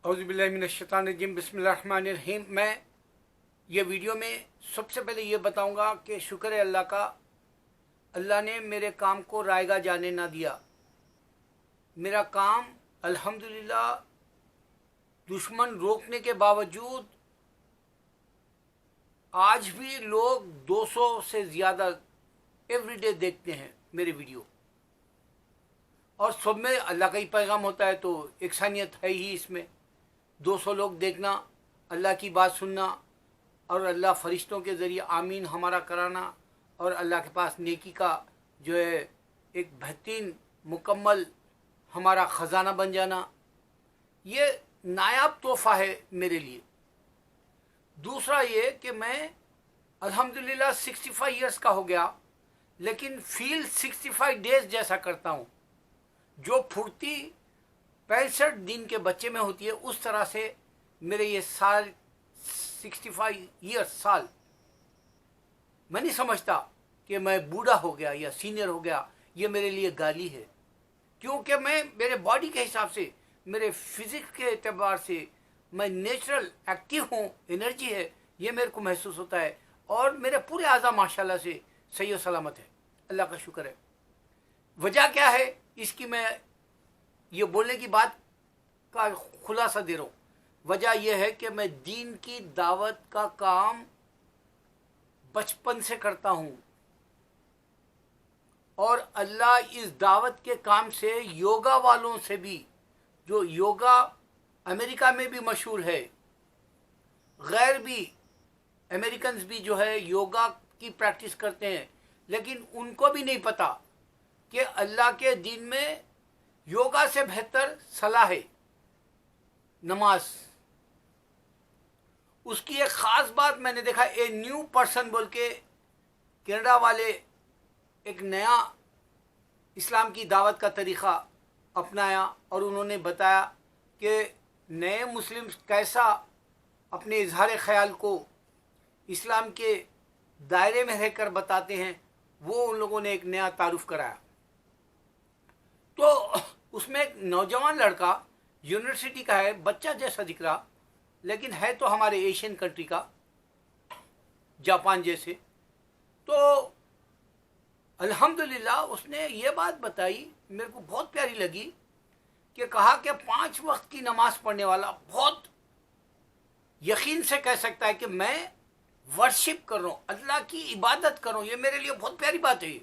औज़ुबिल्लाहिमिनश्शैतानिर्रजीम बिस्मिल्लाहिर्रहमानिर्रहीम। मैं ये वीडियो में सबसे पहले ये बताऊंगा कि शुक्र है अल्लाह का, अल्लाह ने मेरे काम को रायगा जाने ना दिया। मेरा काम अल्हम्दुलिल्लाह दुश्मन रोकने के बावजूद आज भी लोग 200 से ज़्यादा एवरीडे देखते हैं मेरे वीडियो, और सब में अल्लाह का ही पैगाम होता है, तो इंसानियत है ही इसमें। 200 लोग देखना, अल्लाह की बात सुनना और अल्लाह फरिश्तों के ज़रिए आमीन हमारा कराना, और अल्लाह के पास नेकी का जो है एक बेहतरीन मुकम्मल हमारा ख़जाना बन जाना, ये नायाब तोहफ़ा है मेरे लिए। दूसरा ये कि मैं अल्हम्दुलिल्लाह 65 इयर्स का हो गया, लेकिन फील 65 डेज़ जैसा करता हूँ। जो फुर्ती 65 दिन के बच्चे में होती है, उस तरह से मेरे ये साल 65 ईयर्स साल, मैं नहीं समझता कि मैं बूढ़ा हो गया या सीनियर हो गया। ये मेरे लिए गाली है, क्योंकि मैं मेरे बॉडी के हिसाब से, मेरे फिजिक्स के एतबार से मैं नेचुरल एक्टिव हूँ, एनर्जी है, ये मेरे को महसूस होता है। और मेरे पूरे आज़ा माशाल्लाह से सही और सलामत है, अल्लाह का शुक्र है। वजह क्या है इसकी, मैं ये बोलने की बात का खुलासा दे रहा हूँ। वजह यह है कि मैं दीन की दावत का काम बचपन से करता हूँ, और अल्लाह इस दावत के काम से योगा वालों से भी, जो योगा अमेरिका में भी मशहूर है, गैर भी अमेरिकन्स भी जो है योगा की प्रैक्टिस करते हैं, लेकिन उनको भी नहीं पता कि अल्लाह के दीन में योगा से बेहतर सलाह है नमाज। उसकी एक ख़ास बात मैंने देखा, ए न्यू पर्सन बोल के कनाडा वाले एक नया इस्लाम की दावत का तरीक़ा अपनाया, और उन्होंने बताया कि नए मुस्लिम कैसा अपने इजहार ख़याल को इस्लाम के दायरे में रहकर बताते हैं। वो उन लोगों ने एक नया तारुफ कराया। तो उसमें एक नौजवान लड़का यूनिवर्सिटी का है, बच्चा जैसा दिख रहा, लेकिन है तो हमारे एशियन कंट्री का, जापान जैसे। तो अल्हम्दुलिल्लाह उसने ये बात बताई, मेरे को बहुत प्यारी लगी, कि कहा कि 5 वक्त की नमाज पढ़ने वाला बहुत यकीन से कह सकता है कि मैं वर्शिप कर रहा हूँ, अल्लाह की इबादत कर रहा हूँ। ये मेरे लिए बहुत प्यारी बात है।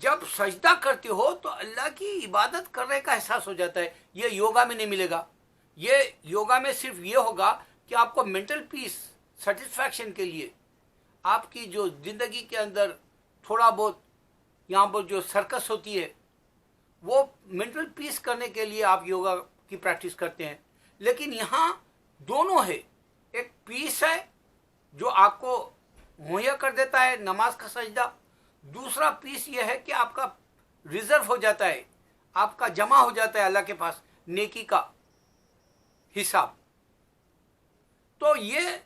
जब सजदा करते हो तो अल्लाह की इबादत करने का एहसास हो जाता है। ये योगा में नहीं मिलेगा। ये योगा में सिर्फ ये होगा कि आपको मेंटल पीस सेटिस्फैक्शन के लिए, आपकी जो ज़िंदगी के अंदर थोड़ा बहुत यहाँ पर जो सर्कस होती है, वो मेंटल पीस करने के लिए आप योगा की प्रैक्टिस करते हैं। लेकिन यहाँ दोनों है, एक पीस है जो आपको मुहैया कर देता है नमाज का सजदा, दूसरा पीस ये है कि आपका रिजर्व हो जाता है, आपका जमा हो जाता है अल्लाह के पास नेकी का हिसाब। तो ये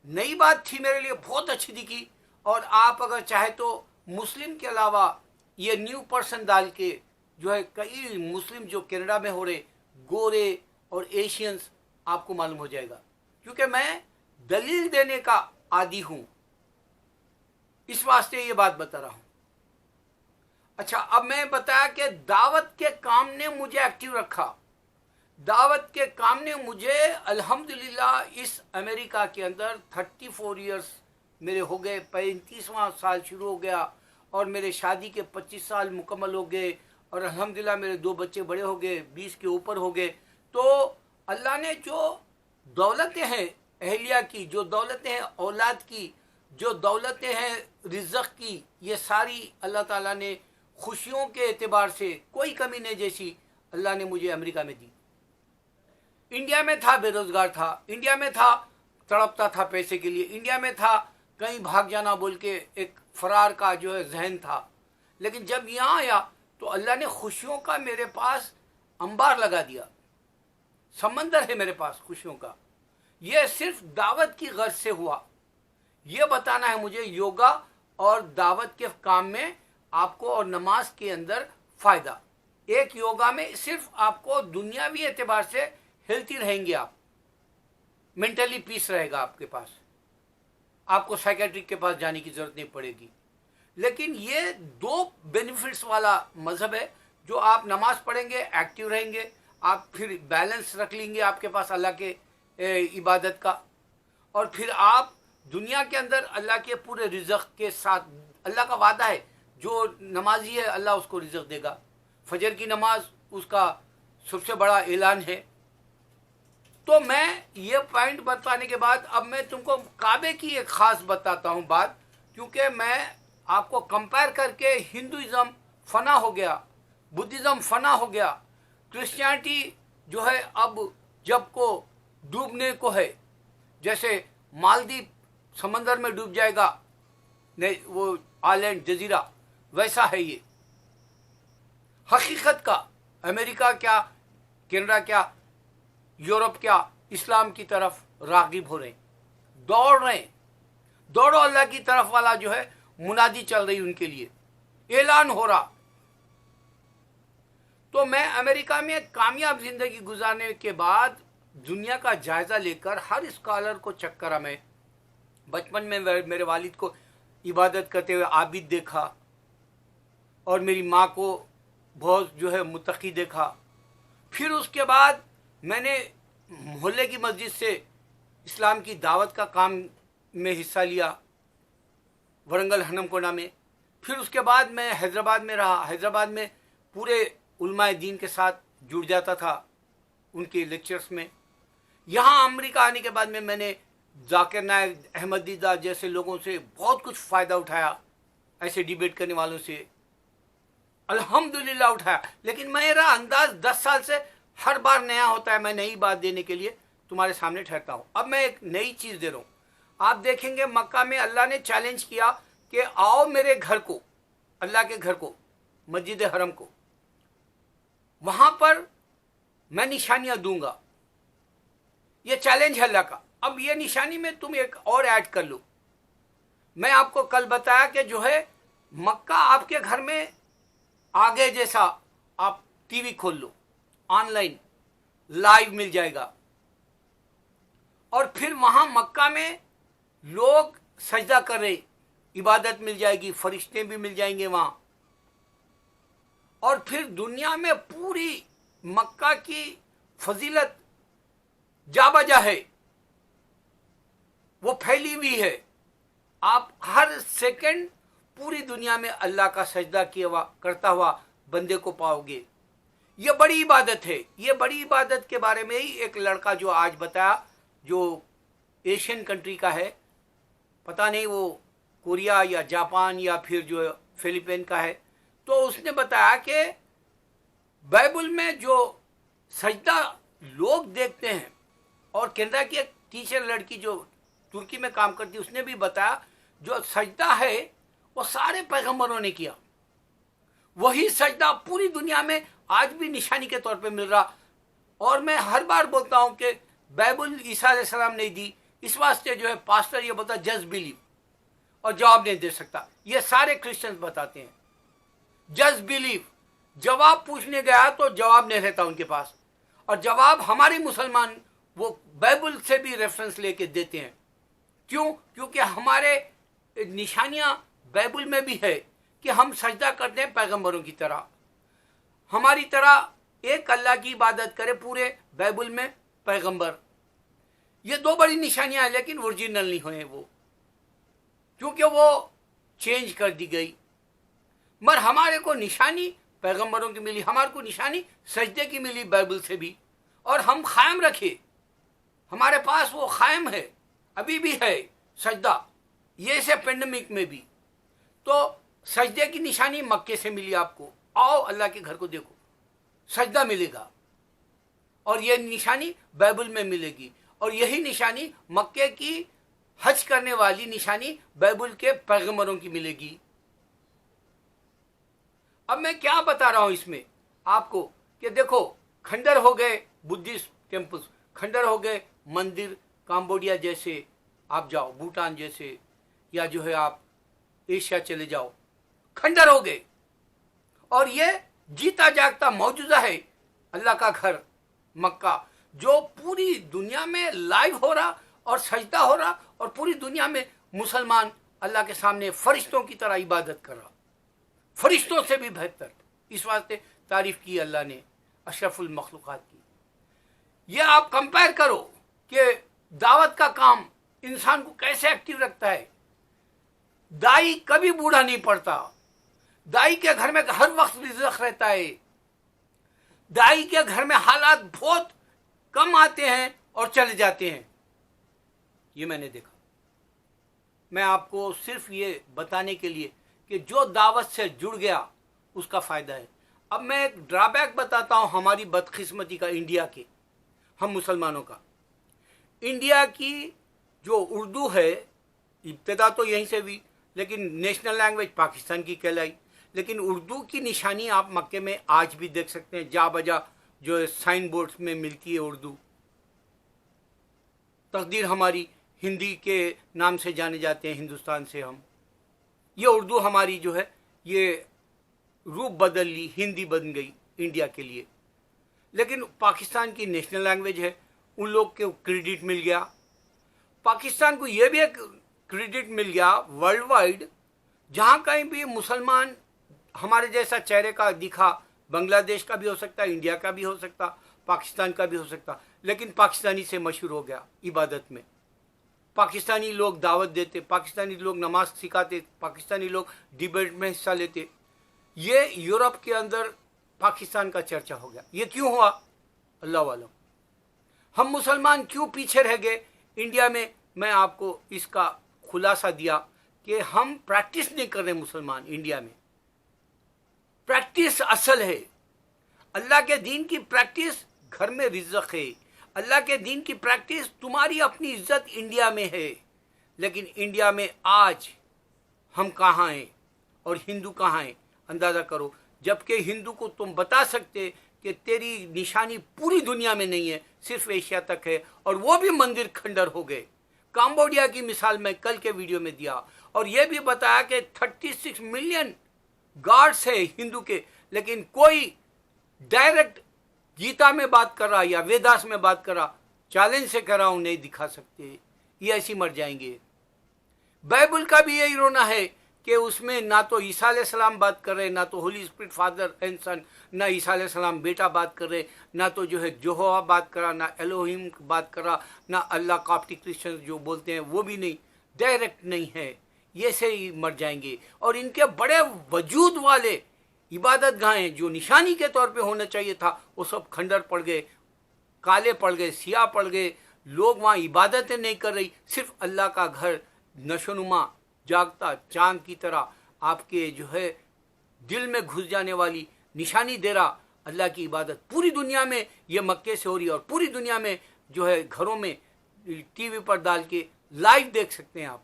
नई बात थी, मेरे लिए बहुत अच्छी दिखी। और आप अगर चाहे तो मुस्लिम के अलावा ये न्यू पर्सन डाल के जो है कई मुस्लिम जो कनाडा में हो रहे, गोरे और एशियंस, आपको मालूम हो जाएगा, क्योंकि मैं दलील देने का आदी हूं, इस वास्ते ये बात बता रहा हूं। अच्छा, अब मैं बताया कि दावत के काम ने मुझे एक्टिव रखा। दावत के काम ने मुझे अल्हम्दुलिल्लाह इस अमेरिका के अंदर 34 इयर्स मेरे हो गए, 35वां साल शुरू हो गया, और मेरे शादी के 25 साल मुकम्मल हो गए, और अल्हम्दुलिल्लाह मेरे 2 बच्चे बड़े हो गए, 20 के ऊपर हो गए। तो अल्लाह ने जो दौलतें हैं अहलिया की, जो दौलतें हैं औलाद की, जो दौलतें हैं रिज़्क़ की, ये सारी अल्लाह ताला ने खुशियों के एतबार से कोई कमी नहीं जैसी अल्लाह ने मुझे अमेरिका में दी। इंडिया में था, बेरोज़गार था, इंडिया में था, तड़पता था पैसे के लिए, इंडिया में था, कहीं भाग जाना बोल के एक फरार का जो है जहन था। लेकिन जब यहाँ आया तो अल्लाह ने खुशियों का मेरे पास अंबार लगा दिया, समंदर है मेरे पास खुशियों का। ये सिर्फ दावत की गर्ज से हुआ। ये बताना है मुझे योगा और दावत के काम में आपको और नमाज के अंदर फ़ायदा। एक योगा में सिर्फ आपको दुनियावी एतबार से हेल्थी रहेंगे, आप मेंटली पीस रहेगा आपके पास, आपको साइकेट्रिक के पास जाने की जरूरत नहीं पड़ेगी। लेकिन ये दो बेनिफिट्स वाला मजहब है, जो आप नमाज पढ़ेंगे एक्टिव रहेंगे, आप फिर बैलेंस रख लेंगे आपके पास अल्लाह के इबादत का, और फिर आप दुनिया के अंदर अल्लाह के पूरे रिज़्क़ के साथ, अल्लाह का वादा है जो नमाजी है अल्लाह उसको रिज़्क़ देगा। फजर की नमाज उसका सबसे बड़ा ऐलान है। तो मैं ये पॉइंट बताने के बाद अब मैं तुमको काबे की एक ख़ास बताता हूँ बात, क्योंकि मैं आपको कंपेयर करके हिंदुइज़्म फना हो गया, बुद्धिज़्म फना हो गया, क्रिश्चियनिटी जो है अब जब को डूबने को है, जैसे मालदीव समंदर में डूब जाएगा, नहीं वो आइलैंड जजीरा, वैसा है ये। हकीकत का अमेरिका क्या, कनाडा क्या, यूरोप क्या, इस्लाम की तरफ रागिब हो रहे, दौड़ रहे, दौड़ो अल्लाह की तरफ वाला जो है मुनादी चल रही उनके लिए, ऐलान हो रहा। तो मैं अमेरिका में कामयाब जिंदगी गुजारने के बाद दुनिया का जायजा लेकर हर स्कॉलर को चेक करा। मैं बचपन में मेरे वालिद को इबादत करते हुए आबिद देखा, और मेरी माँ को बहुत जो है मुत्तकी देखा। फिर उसके बाद मैंने मोहल्ले की मस्जिद से इस्लाम की दावत का काम में हिस्सा लिया, वरंगल हनमकोंडा में। फिर उसके बाद मैं हैदराबाद में रहा, हैदराबाद में पूरे उलमाए दीन के साथ जुड़ जाता था उनके लेक्चर्स में। यहाँ अमेरिका आने के बाद में मैंने जाकिर नायक, अहमदीदा जैसे लोगों से बहुत कुछ फ़ायदा उठाया, ऐसे डिबेट करने वालों से अल्हम्दुलिल्लाह उठाया। लेकिन मेरा अंदाज 10 साल से हर बार नया होता है, मैं नई बात देने के लिए तुम्हारे सामने ठहरता हूँ। अब मैं एक नई चीज़ दे रहा हूँ। आप देखेंगे मक्का में अल्लाह ने चैलेंज किया कि आओ मेरे घर को, अल्लाह के घर को, मस्जिद हरम को, वहाँ पर मैं निशानियाँ दूंगा। ये चैलेंज है अल्लाह का। अब ये निशानी में तुम एक और ऐड कर लो। मैं आपको कल बताया कि जो है मक्का आपके घर में आगे जैसा, आप टीवी खोल लो, ऑनलाइन लाइव मिल जाएगा, और फिर वहाँ मक्का में लोग सजदा कर रहे, इबादत मिल जाएगी, फरिश्ते भी मिल जाएंगे वहाँ। और फिर दुनिया में पूरी मक्का की फजीलत जा बजा है, वो फैली हुई है। आप हर सेकंड पूरी दुनिया में अल्लाह का सजदा किया हुआ करता हुआ बंदे को पाओगे। ये बड़ी इबादत है। ये बड़ी इबादत के बारे में ही एक लड़का जो आज बताया, जो एशियन कंट्री का है, पता नहीं वो कोरिया या जापान या फिर जो फिलीपीन का है, तो उसने बताया कि बाइबल में जो सजदा लोग देखते हैं, और कनाडा की एक टीचर लड़की जो तुर्की में काम करती है, उसने भी बताया जो सजदा है वो सारे पैगंबरों ने किया। वही सजदा पूरी दुनिया में आज भी निशानी के तौर पे मिल रहा। और मैं हर बार बोलता हूँ कि बाइबल ईसा अलैहिस्सलाम ने दी, इस वास्ते जो है पास्टर ये बोलता जस्ट बिलीव, और जवाब नहीं दे सकता। ये सारे क्रिश्चियंस बताते हैं जस्ट बिलीव। जवाब पूछने गया तो जवाब नहीं रहता उनके पास, और जवाब हमारे मुसलमान वो बाइबल से भी रेफरेंस लेके देते हैं। क्यों? क्योंकि हमारे निशानियां बाइबल में भी है कि हम सजदा करते हैं पैगंबरों की तरह, हमारी तरह एक अल्लाह की इबादत करें पूरे बाइबल में पैगंबर। ये दो बड़ी निशानियां हैं, लेकिन ओरिजिनल नहीं हुए वो, क्योंकि वो चेंज कर दी गई। मगर हमारे को निशानी पैगंबरों की मिली, हमारे को निशानी सजदे की मिली बाइबल से भी, और हम कायम रखे। हमारे पास वो कायम है, अभी भी है सजदा, ये से पेंडेमिक में भी। तो सजदे की निशानी मक्के से मिली आपको। आओ अल्लाह के घर को देखो, सजदा मिलेगा, और ये निशानी बाइबल में मिलेगी। और यही निशानी मक्के की हज करने वाली निशानी बाइबल के पैगंबरों की मिलेगी। अब मैं क्या बता रहा हूं इसमें आपको कि देखो, खंडर हो गए बुद्धिस्ट टेम्पल्स, खंडर हो गए मंदिर, काम्बोडिया जैसे आप जाओ, भूटान जैसे, या जो है आप एशिया चले जाओ, खंडर हो गए। और ये जीता जागता मौजूदा है अल्लाह का घर मक्का, جو پوری دنیا میں لائیو ہو رہا اور سجدہ ہو رہا، اور پوری دنیا میں مسلمان اللہ کے سامنے فرشتوں کی طرح عبادت کر رہا، فرشتوں سے بھی بہتر. اس واسطے تعریف کی اللہ نے اشرف المخلوقات کی. یہ آپ کمپیئر کرو کہ دعوت کا کام انسان کو کیسے ایکٹیو رکھتا ہے. دائی کبھی بوڑھا نہیں پڑتا، دائی کے گھر میں ہر وقت رزق رہتا ہے، دائی کے گھر میں حالات بہت کم آتے ہیں اور چلے جاتے ہیں. یہ میں نے دیکھا. میں آپ کو صرف یہ بتانے کے لیے کہ جو دعوت سے جڑ گیا اس کا فائدہ ہے. اب میں ایک ڈرا بیک بتاتا ہوں ہماری بدقسمتی کا، انڈیا کے، ہم مسلمانوں کا. انڈیا کی جو اردو ہے، ابتدا تو یہیں سے ہوئی، لیکن نیشنل لینگویج پاکستان کی کہلائی. لیکن اردو کی نشانی آپ مکے میں آج بھی دیکھ سکتے ہیں، جا بجا جو سائن بورڈز میں ملتی ہے اردو. تقدیر ہماری ہندی کے نام سے جانے جاتے ہیں ہندوستان سے ہم. یہ اردو ہماری جو ہے یہ روپ بدل لی، ہندی بن گئی انڈیا کے لیے. لیکن پاکستان کی نیشنل لینگویج ہے، ان لوگ کو کریڈٹ مل گیا. پاکستان کو یہ بھی ایک کریڈٹ مل گیا ورلڈ وائڈ، جہاں کہیں بھی مسلمان ہمارے جیسا چہرے کا دکھا، بنگلہ دیش کا بھی ہو سکتا، انڈیا کا بھی ہو سکتا، پاکستان کا بھی ہو سکتا، لیکن پاکستانی سے مشہور ہو گیا عبادت میں. پاکستانی لوگ دعوت دیتے، پاکستانی لوگ نماز سکھاتے، پاکستانی لوگ ڈیبیٹ میں حصہ لیتے. یہ یورپ کے اندر پاکستان کا چرچا ہو گیا. یہ کیوں ہوا؟ اللہ عالم. ہم مسلمان کیوں پیچھے رہ گئے انڈیا میں؟ میں آپ کو اس کا خلاصہ دیا کہ ہم پریکٹس نہیں کر رہے مسلمان انڈیا میں. پریکٹس اصل ہے. اللہ کے دین کی پریکٹس گھر میں رزق ہے. اللہ کے دین کی پریکٹس تمہاری اپنی عزت انڈیا میں ہے. لیکن انڈیا میں آج ہم کہاں ہیں اور ہندو کہاں ہیں؟ اندازہ کرو. جبکہ ہندو کو تم بتا سکتے کہ تیری نشانی پوری دنیا میں نہیں ہے، صرف ایشیا تک ہے، اور وہ بھی مندر کھنڈر ہو گئے. کمبوڈیا کی مثال میں کل کے ویڈیو میں دیا، اور یہ بھی بتایا کہ 36 ملین گاڈس ہے ہندو کے، لیکن کوئی ڈائریکٹ گیتا میں بات کر رہا یا ویداس میں بات کر رہا، چیلنج سے کر رہا ہوں، نہیں دکھا سکتے. یہ ایسی مر جائیں گے. بائبل کا بھی یہی رونا ہے کہ اس میں نہ تو عیسیٰ علیہ السلام بات کر رہے، نہ تو ہولی اسپرٹ فادر اینڈ سن، نہ عیسیٰ علیہ السلام بیٹا بات کر رہے، نہ تو جو ہے یہوہ بات کر رہا، نہ الوہیم بات کر رہا، نہ اللہ. کاپٹک کرسچن جو بولتے ہیں وہ بھی نہیں، ڈائریکٹ نہیں ہے. یہ سے ہی مر جائیں گے. اور ان کے بڑے وجود والے عبادت گاہیں جو نشانی کے طور پہ ہونا چاہیے تھا، وہ سب کھنڈر پڑ گئے، کالے پڑ گئے، سیاہ پڑ گئے. لوگ وہاں عبادتیں نہیں کر رہی، صرف اللہ کا گھر نشونما جاگتا چاند کی طرح آپ کے جو ہے دل میں گھس جانے والی نشانی دے رہا. اللہ کی عبادت پوری دنیا میں یہ مکے سے ہو رہی ہے، اور پوری دنیا میں جو ہے گھروں میں ٹی وی پر ڈال کے لائیو دیکھ سکتے ہیں آپ.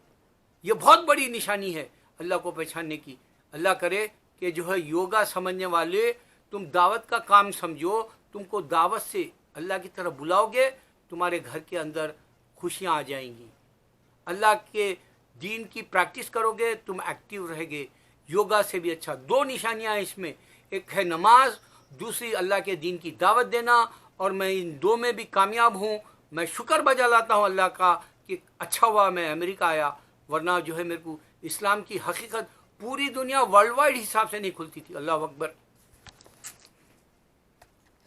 یہ بہت بڑی نشانی ہے اللہ کو پہچاننے کی. اللہ کرے کہ جو ہے یوگا سمجھنے والے تم دعوت کا کام سمجھو، تم کو دعوت سے اللہ کی طرف بلاؤ گے، تمہارے گھر کے اندر خوشیاں آ جائیں گی. اللہ کے دین کی پریکٹس کرو گے، تم ایکٹیو رہے گے. یوگا سے بھی اچھا 2 نشانیاں ہیں اس میں، ایک ہے نماز، دوسری اللہ کے دین کی دعوت دینا. اور میں ان 2 میں بھی کامیاب ہوں. میں شکر بجا لاتا ہوں اللہ کا کہ اچھا ہوا میں امریکہ آیا، ورنہ جو ہے میرے کو اسلام کی حقیقت پوری دنیا ورلڈ وائڈ حساب سے نہیں کھلتی تھی. اللہ اکبر.